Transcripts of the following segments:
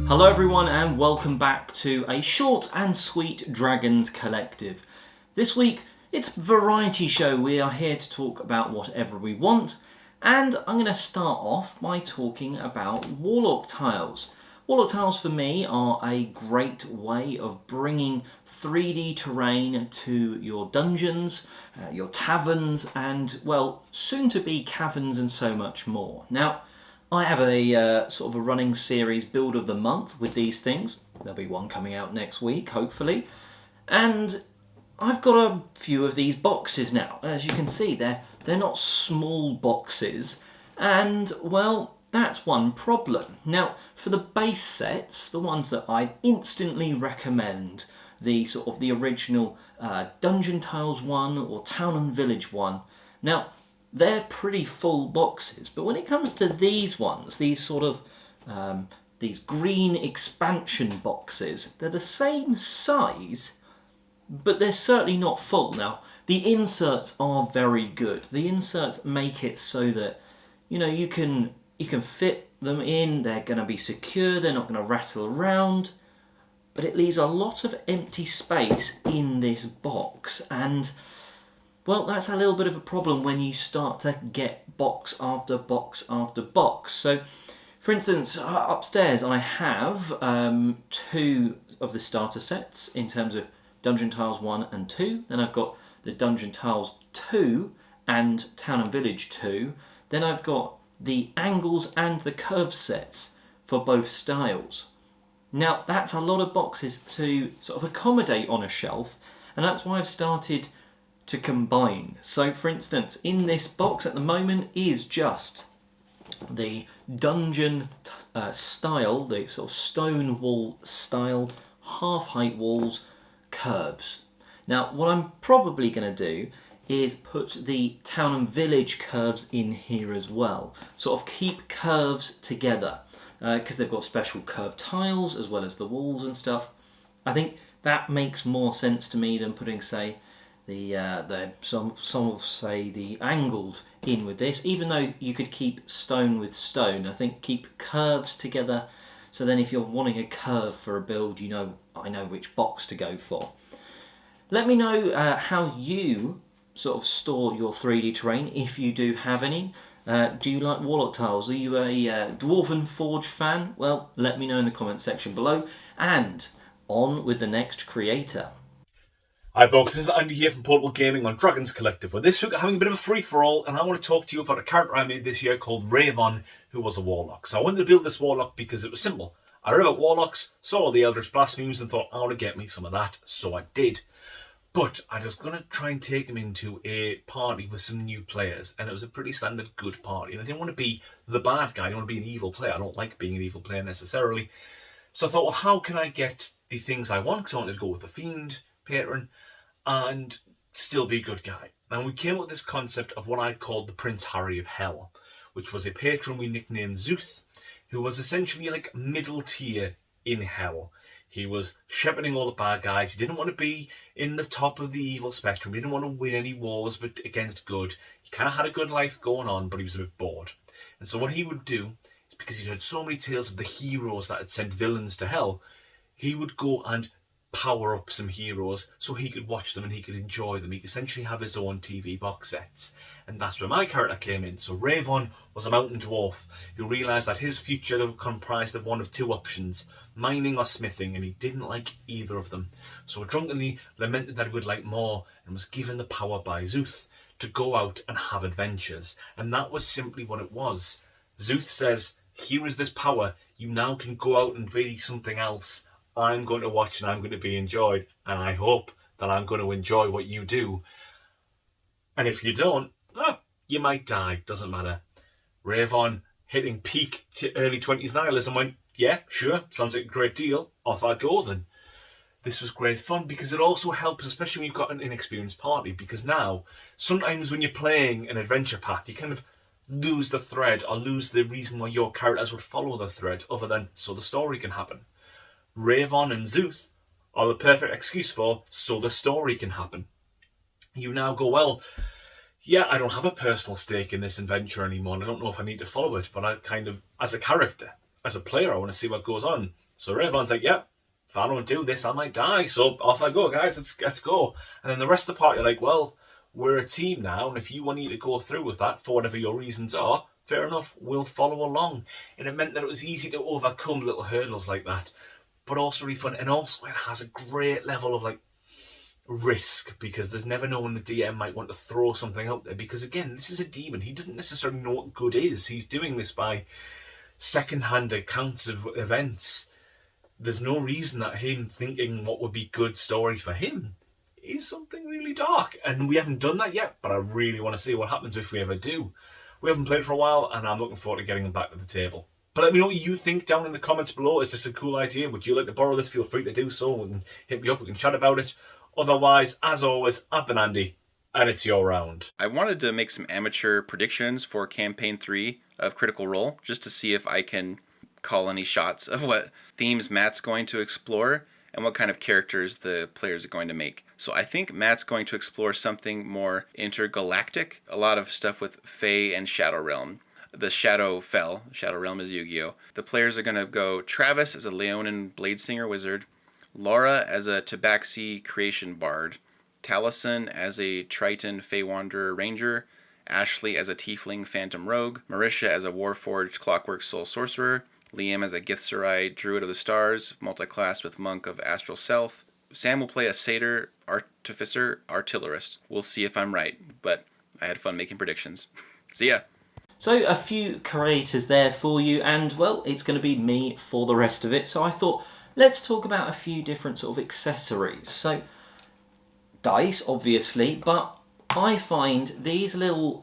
Hello everyone and welcome back to a short and sweet Dragons Collective. This week it's a variety show. We are here to talk about whatever we want, and I'm going to start off by talking about WarLock tiles. WarLock tiles for me are a great way of bringing 3D terrain to your dungeons, your taverns, and well, soon to be caverns and so much more. Now, I have a sort of a running series build of the month with these things. There'll be one coming out next week, hopefully. And I've got a few of these boxes now. As you can see, they're not small boxes. And, well, that's one problem. Now, for the base sets, the ones that I instantly recommend, the sort of the original Dungeon Tiles one or Town and Village one. Now, they're pretty full boxes, but when it comes to these ones, these sort of these green expansion boxes, they're the same size, but they're certainly not full. Now, the inserts are very good. The inserts make it so that you can fit them in. They're going to be secure. They're not going to rattle around, but it leaves a lot of empty space in this box. And well, that's a little bit of a problem when you start to get box after box after box. So, for instance, upstairs I have two of the starter sets in terms of Dungeon Tiles 1 and 2. Then I've got the Dungeon Tiles 2 and Town and Village 2. Then I've got the angles and the curve sets for both styles. Now, that's a lot of boxes to sort of accommodate on a shelf, and that's why I've started to combine. So for instance, in this box at the moment is just the dungeon style, the sort of stone wall style, half height walls, curves. Now what I'm probably going to do is put the town and village curves in here as well. Sort of keep curves together because they've got special curved tiles as well as the walls and stuff. I think that makes more sense to me than putting, say, some will say the angled in with this, even though you could keep stone with stone. I think keep curves together, so then if you're wanting a curve for a build, I know which box to go for. Let me know how you sort of store your 3D terrain, if you do have any. Do you like WarLock tiles? Are you a Dwarven Forge fan? Well, let me know in the comment section below, and on with the next creator. Hi folks, this is Andy here from Potable Gaming on Dragons Collective. Well, this week I'm having a bit of a free-for-all, and I want to talk to you about a character I made this year called Ravon, who was a Warlock. So I wanted to build this Warlock because it was simple. I read about Warlocks, saw all the Eldritch Blasphemies, and thought, I want to get me some of that, so I did. But I was going to try and take him into a party with some new players, and it was a pretty standard good party, and I didn't want to be the bad guy, I didn't want to be an evil player. I don't like being an evil player necessarily. So I thought, well, how can I get the things I want? Because I wanted to go with the Fiend patron and still be a good guy. And we came up with this concept of what I called the Prince Harry of Hell, which was a patron we nicknamed Zuth, who was essentially like middle tier in hell. He was shepherding all the bad guys. He didn't want to be in the top of the evil spectrum. He didn't want to win any wars but against good. He kind of had a good life going on, but he was a bit bored. And so what he would do is, because he'd heard so many tales of the heroes that had sent villains to hell, he would go and power up some heroes so he could watch them and he could enjoy them. He could essentially have his own TV box sets. And that's where my character came in. So Ravon was a mountain dwarf who realised that his future comprised of one of two options, mining or smithing, and he didn't like either of them. So drunkenly lamented that he would like more, and was given the power by Zuth to go out and have adventures. And that was simply what it was. Zuth says, here is this power, you now can go out and be something else. I'm going to watch and I'm going to be enjoyed, and I hope that I'm going to enjoy what you do. And if you don't, you might die, doesn't matter. Ravon, hitting peak early 20s nihilism, went, yeah, sure, sounds like a great deal, off I go then. This was great fun because it also helps, especially when you've got an inexperienced party, because now, sometimes when you're playing an adventure path, you kind of lose the thread or lose the reason why your characters would follow the thread, other than so the story can happen. Ravon and Zuth are the perfect excuse for so the story can happen. You now go, well, yeah, I don't have a personal stake in this adventure anymore, and I don't know if I need to follow it, but I kind of, as a character, as a player, I want to see what goes on. So Rayvon's like, yep, if I don't do this, I might die. So off I go, guys, let's go. And then the rest of the party are like, well, we're a team now, and if you want to go through with that for whatever your reasons are, fair enough, we'll follow along. And it meant that it was easy to overcome little hurdles like that, but also really fun. And also it has a great level of like risk, because there's never no when the DM might want to throw something out there, because again, this is a demon. He doesn't necessarily know what good is. He's doing this by second-hand accounts of events. There's no reason that him thinking what would be good story for him is something really dark, and we haven't done that yet, but I really want to see what happens if we ever do. We haven't played for a while, and I'm looking forward to getting them back to the table. But let me know what you think down in the comments below. Is this a cool idea? Would you like to borrow this? Feel free to do so. We can hit me up, we can chat about it. Otherwise, as always, I've been Andy, and it's your round. I wanted to make some amateur predictions for Campaign 3 of Critical Role, just to see if I can call any shots of what themes Matt's going to explore and what kind of characters the players are going to make. So I think Matt's going to explore something more intergalactic, a lot of stuff with Fey and Shadow Realm. The Shadow Realm is Yu-Gi-Oh! The players are going to go Travis as a Leonin Bladesinger Wizard, Laura as a Tabaxi Creation Bard, Taliesin as a Triton Fey Wanderer Ranger, Ashley as a Tiefling Phantom Rogue, Marisha as a Warforged Clockwork Soul Sorcerer, Liam as a Githzerai Druid of the Stars, multi-class with Monk of Astral Self. Sam will play a Satyr Artificer Artillerist. We'll see if I'm right, but I had fun making predictions. See ya! So a few creators there for you, and well, it's going to be me for the rest of it. So I thought, let's talk about a few different sort of accessories. So dice, obviously, but I find these little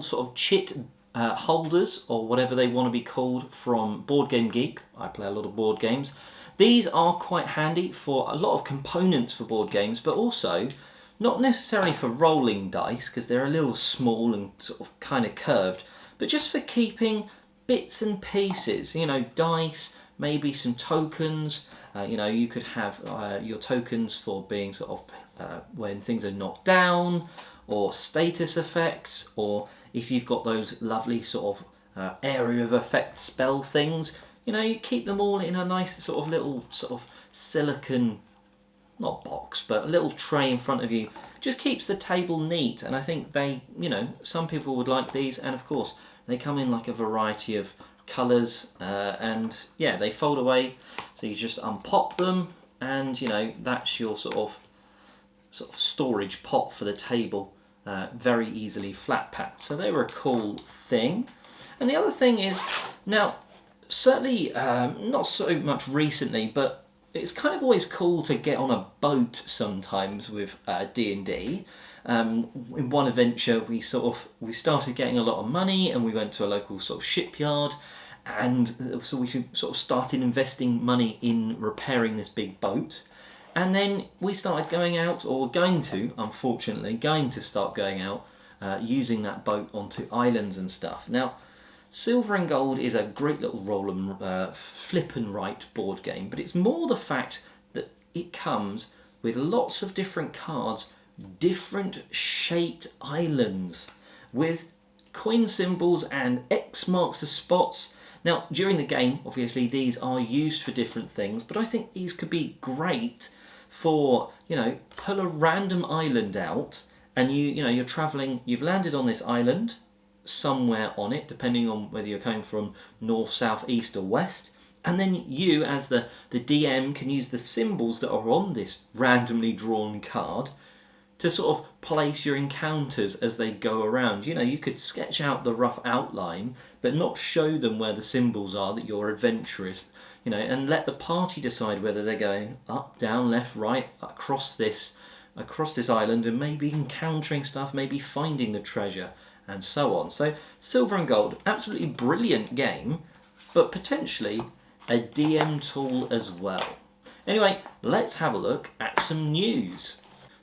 sort of chit holders, or whatever they want to be called, from Board Game Geek. I play a lot of board games. These are quite handy for a lot of components for board games, but also not necessarily for rolling dice, because they're a little small and sort of kind of curved, but just for keeping bits and pieces, dice, maybe some tokens. You could have your tokens for being sort of when things are knocked down, or status effects, or if you've got those lovely sort of area of effect spell things, you keep them all in a nice sort of little sort of silicon, not box, but a little tray in front of you. Just keeps the table neat, and I think they, some people would like these, and of course they come in like a variety of colours, and yeah, they fold away, so you just unpop them, and that's your sort of storage pot for the table, very easily flat packed. So they were a cool thing. And the other thing is, now certainly not so much recently, but it's kind of always cool to get on a boat sometimes with D&D. In one adventure, we started getting a lot of money, and we went to a local sort of shipyard, and so we sort of started investing money in repairing this big boat. And then we started going out, or going to start going out, using that boat onto islands and stuff. Now, Silver and Gold is a great little roll and flip and write board game, but it's more the fact that it comes with lots of different cards, different shaped islands, with coin symbols and X marks the spots. Now, during the game, obviously, these are used for different things, but I think these could be great for, pull a random island out, and you're travelling, you've landed on this island, somewhere on it, depending on whether you're coming from north, south, east or west, and then you, as the DM, can use the symbols that are on this randomly drawn card to sort of place your encounters as they go around. You could sketch out the rough outline, but not show them where the symbols are that you're adventurous, and let the party decide whether they're going up, down, left, right, across this island, and maybe encountering stuff, maybe finding the treasure, and so on. So Silver and Gold, absolutely brilliant game, but potentially a DM tool as well. Anyway, let's have a look at some news.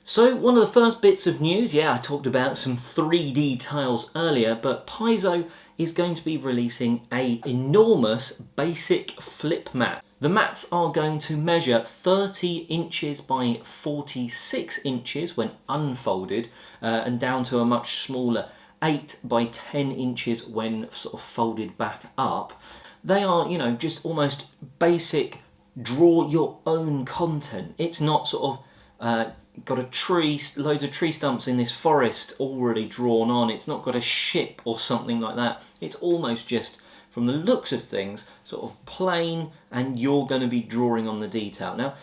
So one of the first bits of news, I talked about some 3D tiles earlier, but Paizo is going to be releasing an enormous basic flip mat. The mats are going to measure 30 inches by 46 inches when unfolded, and down to a much smaller 8 by 10 inches when sort of folded back up. they are, you know, just almost basic draw your own content. It's not sort of got a tree, loads of tree stumps in this forest already drawn on. It's not got a ship or something like that. It's almost just, from the looks of things, sort of plain, and you're going to be drawing on the detail. Now,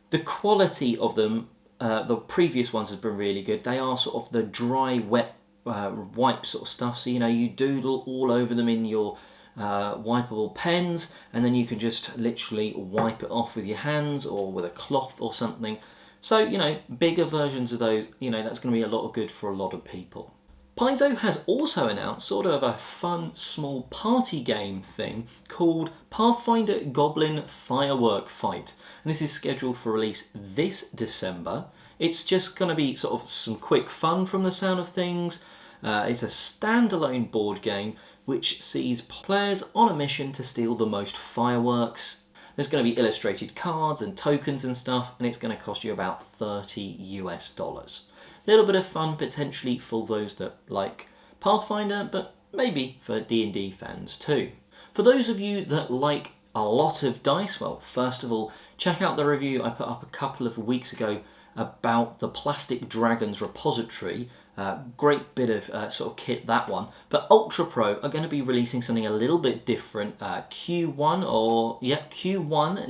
the quality of them, the previous ones has been really good. They are sort of the dry, wet, wipe sort of stuff. So, you know, you doodle all over them in your wipeable pens, and then you can just literally wipe it off with your hands or with a cloth or something. So, you know, bigger versions of those, you know, that's going to be a lot of good for a lot of people. Paizo has also announced sort of a fun small party game thing called Pathfinder Goblin Firework Fight. And this is scheduled for release this December. It's just going to be sort of some quick fun from the sound of things. It's a standalone board game which sees players on a mission to steal the most fireworks. There's going to be illustrated cards and tokens and stuff, and it's going to cost you about $30 US. A little bit of fun potentially for those that like Pathfinder, but maybe for D&D fans too. For those of you that like a lot of dice, well, first of all, check out the review I put up a couple of weeks ago about the Plastic Dragons repository. Great bit of sort of kit, that one. But Ultra Pro are going to be releasing something a little bit different Q1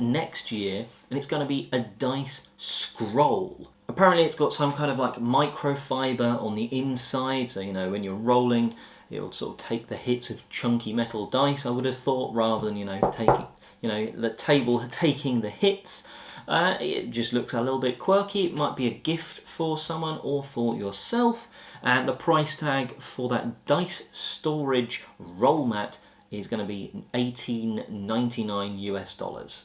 next year, and it's going to be a dice scroll. Apparently it's got some kind of like microfiber on the inside, so, you know, when you're rolling, it'll sort of take the hits of chunky metal dice, I would have thought, rather than, you know, taking, you know, the table taking the hits. It just looks a little bit quirky. It might be a gift for someone or for yourself. And the price tag for that dice storage roll mat is going to be $18.99 US.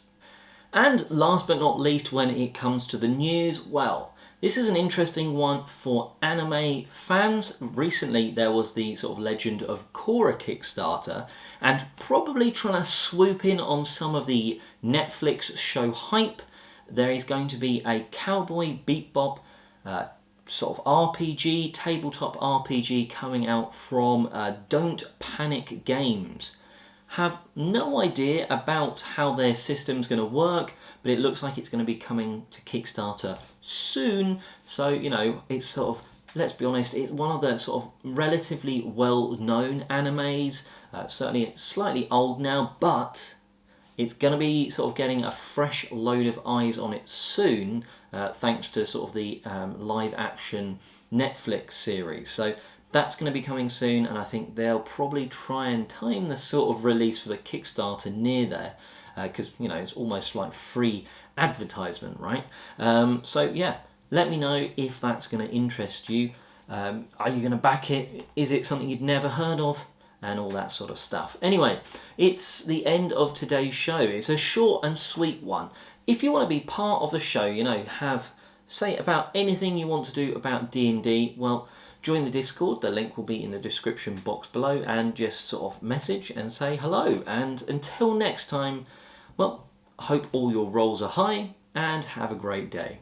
And last but not least, when it comes to the news, well, this is an interesting one for anime fans. Recently there was the sort of Legend of Korra Kickstarter, and probably trying to swoop in on some of the Netflix show hype. There is going to be a Cowboy Bebop sort of RPG, tabletop RPG coming out from Don't Panic Games. Have no idea about how their system's going to work, but it looks like it's going to be coming to Kickstarter soon. So, you know, it's sort of, let's be honest, it's one of the sort of relatively well-known animes. Certainly slightly old now, but it's going to be sort of getting a fresh load of eyes on it soon, thanks to sort of the live-action Netflix series. So that's going to be coming soon, and I think they'll probably try and time the sort of release for the Kickstarter near there, because, you know, it's almost like free advertisement, right? So yeah, let me know if that's going to interest you. Are you going to back it? Is it something you'd never heard of? And all that sort of stuff. Anyway, it's the end of today's show. It's a short and sweet one. If you want to be part of the show, you know, say about anything you want to do about D&D, well, join the Discord. The link will be in the description box below, and just sort of message and say hello. And until next time, well, I hope all your rolls are high, and have a great day.